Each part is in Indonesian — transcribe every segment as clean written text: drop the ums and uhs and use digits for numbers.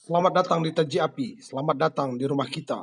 Selamat datang di Taji Api, selamat datang di rumah kita.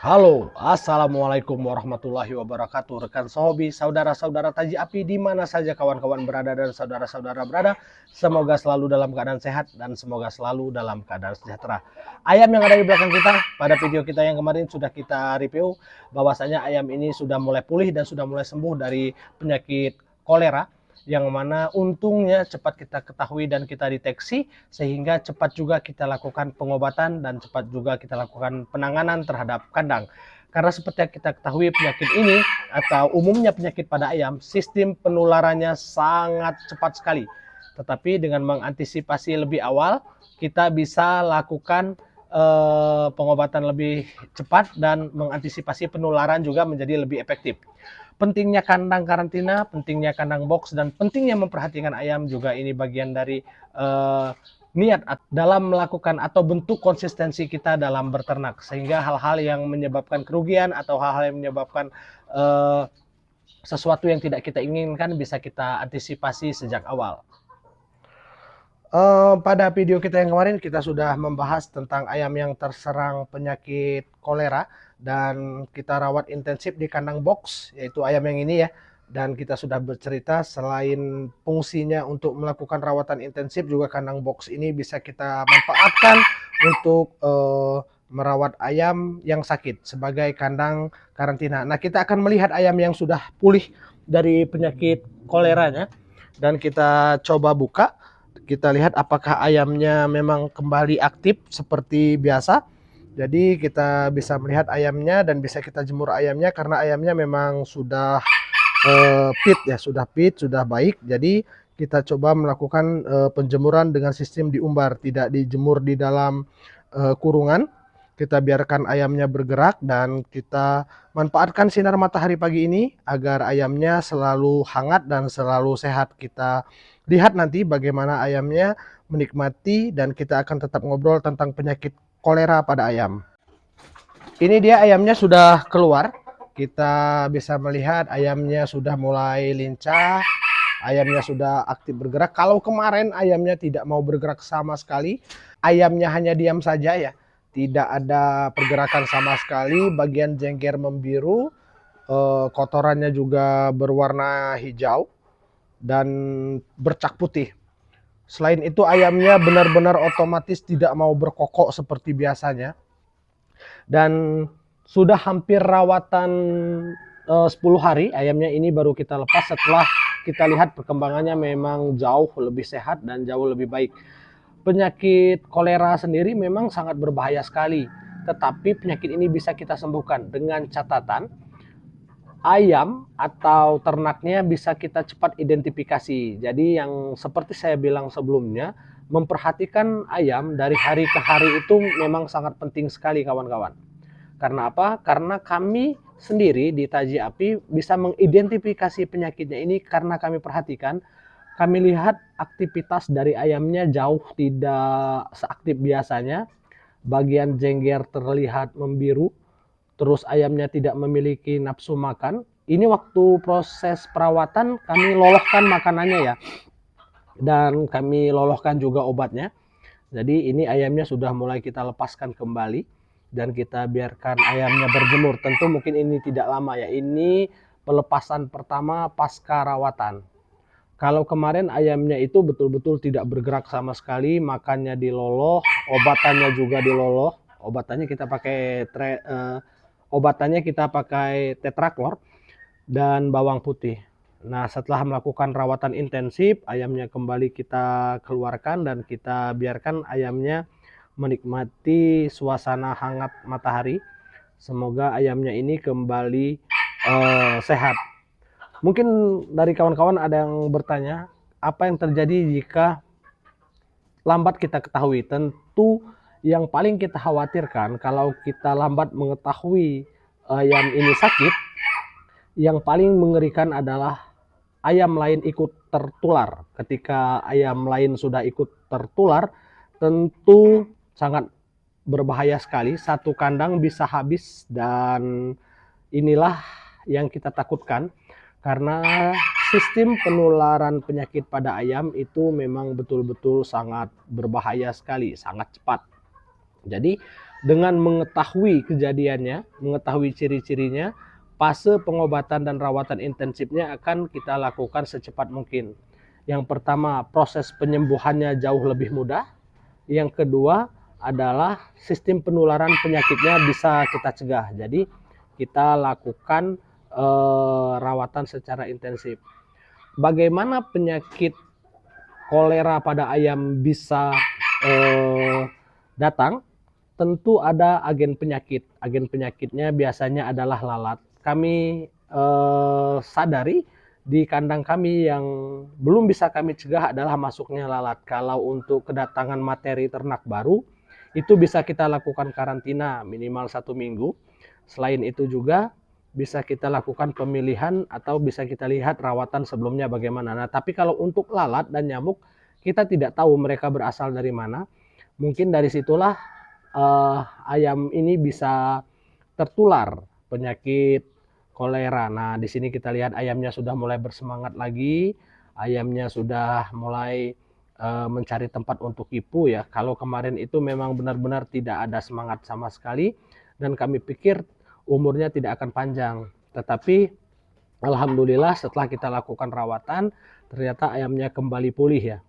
Halo, Assalamualaikum warahmatullahi wabarakatuh. Rekan Sohobi, saudara-saudara Taji Api, di mana saja kawan-kawan berada dan saudara-saudara berada. Semoga selalu dalam keadaan sehat dan semoga selalu dalam keadaan sejahtera. Ayam yang ada di belakang kita, pada video kita yang kemarin sudah kita review, bahwasanya ayam ini sudah mulai pulih dan sudah mulai sembuh dari penyakit kolera, yang mana untungnya cepat kita ketahui dan kita deteksi, sehingga cepat juga kita lakukan pengobatan dan cepat juga kita lakukan penanganan terhadap kandang. Karena seperti yang kita ketahui, penyakit ini atau umumnya penyakit pada ayam, sistem penularannya sangat cepat sekali. Tetapi dengan mengantisipasi lebih awal, kita bisa lakukan pengobatan lebih cepat dan mengantisipasi penularan juga menjadi lebih efektif. Pentingnya kandang karantina, pentingnya kandang box, dan pentingnya memperhatikan ayam juga ini bagian dari niat dalam melakukan atau bentuk konsistensi kita dalam berternak, sehingga hal-hal yang menyebabkan kerugian atau hal-hal yang menyebabkan sesuatu yang tidak kita inginkan bisa kita antisipasi sejak awal. Pada video kita yang kemarin kita sudah membahas tentang ayam yang terserang penyakit kolera dan kita rawat intensif di kandang box, yaitu ayam yang ini ya. Dan kita sudah bercerita selain fungsinya untuk melakukan rawatan intensif, juga kandang box ini bisa kita manfaatkan untuk merawat ayam yang sakit sebagai kandang karantina. Nah, kita akan melihat ayam yang sudah pulih dari penyakit koleranya dan kita coba buka. Kita lihat apakah ayamnya memang kembali aktif seperti biasa. Jadi kita bisa melihat ayamnya dan bisa kita jemur ayamnya karena ayamnya memang sudah fit ya, sudah baik. Jadi kita coba melakukan penjemuran dengan sistem diumbar, tidak dijemur di dalam kurungan. Kita biarkan ayamnya bergerak dan kita manfaatkan sinar matahari pagi ini agar ayamnya selalu hangat dan selalu sehat. Kita lihat nanti bagaimana ayamnya menikmati dan kita akan tetap ngobrol tentang penyakit kolera pada ayam. Ini dia ayamnya sudah keluar. Kita bisa melihat ayamnya sudah mulai lincah. Ayamnya sudah aktif bergerak. Kalau kemarin ayamnya tidak mau bergerak sama sekali, ayamnya hanya diam saja ya. Tidak ada pergerakan sama sekali, bagian jengger membiru, kotorannya juga berwarna hijau dan bercak putih. Selain itu ayamnya benar-benar otomatis tidak mau berkokok seperti biasanya. Dan sudah hampir rawatan 10 hari ayamnya ini baru kita lepas setelah kita lihat perkembangannya memang jauh lebih sehat dan jauh lebih baik. Penyakit kolera sendiri memang sangat berbahaya sekali, tetapi penyakit ini bisa kita sembuhkan dengan catatan ayam atau ternaknya bisa kita cepat identifikasi. Jadi yang seperti saya bilang sebelumnya, memperhatikan ayam dari hari ke hari itu memang sangat penting sekali kawan-kawan. Karena apa? Karena kami sendiri di Taji Api bisa mengidentifikasi penyakitnya ini karena kami perhatikan, kami lihat aktivitas dari ayamnya jauh tidak seaktif biasanya. Bagian jengger terlihat membiru, terus ayamnya tidak memiliki nafsu makan. Ini waktu proses perawatan kami lolohkan makanannya ya, dan kami lolohkan juga obatnya. Jadi ini ayamnya sudah mulai kita lepaskan kembali dan kita biarkan ayamnya berjemur. Tentu mungkin ini tidak lama ya, ini pelepasan pertama pasca rawatan. Kalau kemarin ayamnya itu betul-betul tidak bergerak sama sekali, makannya diloloh, obatannya juga diloloh. Obatannya kita pakai tetraklor dan bawang putih. Nah, setelah melakukan rawatan intensif, ayamnya kembali kita keluarkan dan kita biarkan ayamnya menikmati suasana hangat matahari. Semoga ayamnya ini kembali sehat. Mungkin dari kawan-kawan ada yang bertanya, apa yang terjadi jika lambat kita ketahui? Tentu yang paling kita khawatirkan kalau kita lambat mengetahui ayam ini sakit, yang paling mengerikan adalah ayam lain ikut tertular. Ketika ayam lain sudah ikut tertular, tentu sangat berbahaya sekali. Satu kandang bisa habis dan inilah yang kita takutkan. Karena sistem penularan penyakit pada ayam itu memang betul-betul sangat berbahaya sekali, sangat cepat. Jadi dengan mengetahui kejadiannya, mengetahui ciri-cirinya, fase pengobatan dan rawatan intensifnya akan kita lakukan secepat mungkin. Yang pertama, proses penyembuhannya jauh lebih mudah. Yang kedua adalah sistem penularan penyakitnya bisa kita cegah. Jadi kita lakukan rawatan secara intensif. Bagaimana penyakit kolera pada ayam bisa datang? Tentu ada agen penyakit. Agen penyakitnya biasanya adalah lalat. Kami sadari di kandang kami yang belum bisa kami cegah adalah masuknya lalat. Kalau untuk kedatangan materi ternak baru, itu bisa kita lakukan karantina minimal 1 minggu. Selain itu juga bisa kita lakukan pemilihan atau bisa kita lihat rawatan sebelumnya bagaimana. Nah, tapi kalau untuk lalat dan nyamuk, kita tidak tahu mereka berasal dari mana. Mungkin dari situlah ayam ini bisa tertular penyakit kolera. Nah, di sini kita lihat ayamnya sudah mulai bersemangat lagi, ayamnya sudah mulai mencari tempat untuk ipu ya. Kalau kemarin itu memang benar-benar tidak ada semangat sama sekali dan kami pikir umurnya tidak akan panjang. Tetapi alhamdulillah setelah kita lakukan rawatan, ternyata ayamnya kembali pulih ya.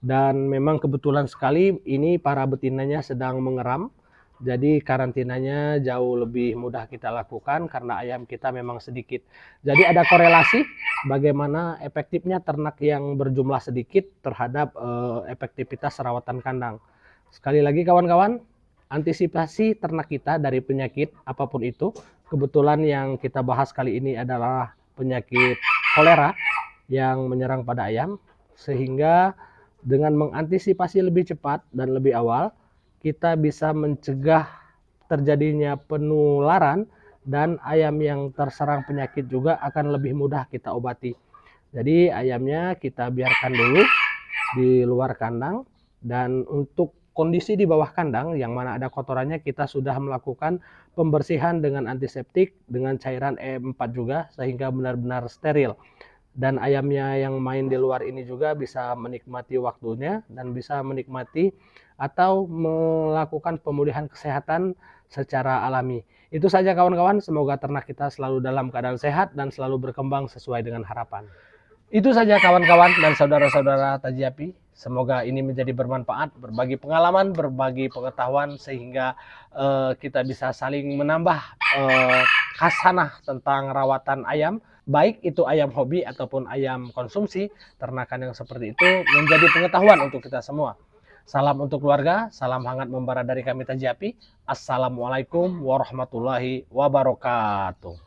Dan memang kebetulan sekali ini para betinanya sedang mengeram. Jadi karantinanya jauh lebih mudah kita lakukan karena ayam kita memang sedikit. Jadi ada korelasi bagaimana efektifnya ternak yang berjumlah sedikit terhadap efektivitas rawatan kandang. Sekali lagi kawan-kawan, antisipasi ternak kita dari penyakit apapun itu. Kebetulan yang kita bahas kali ini adalah penyakit kolera yang menyerang pada ayam. Sehingga dengan mengantisipasi lebih cepat dan lebih awal, kita bisa mencegah terjadinya penularan dan ayam yang terserang penyakit juga akan lebih mudah kita obati. Jadi ayamnya kita biarkan dulu di luar kandang, dan untuk kondisi di bawah kandang yang mana ada kotorannya kita sudah melakukan pembersihan dengan antiseptik dengan cairan E4 juga sehingga benar-benar steril. Dan ayamnya yang main di luar ini juga bisa menikmati waktunya dan bisa menikmati atau melakukan pemulihan kesehatan secara alami. Itu saja kawan-kawan, semoga ternak kita selalu dalam keadaan sehat dan selalu berkembang sesuai dengan harapan. Itu saja kawan-kawan dan saudara-saudara Tajiapi. Semoga ini menjadi bermanfaat, berbagi pengalaman, berbagi pengetahuan sehingga kita bisa saling menambah khasanah tentang rawatan ayam. Baik itu ayam hobi ataupun ayam konsumsi, ternakan yang seperti itu menjadi pengetahuan untuk kita semua. Salam untuk keluarga, salam hangat membara dari kami Tajiapi. Assalamualaikum warahmatullahi wabarakatuh.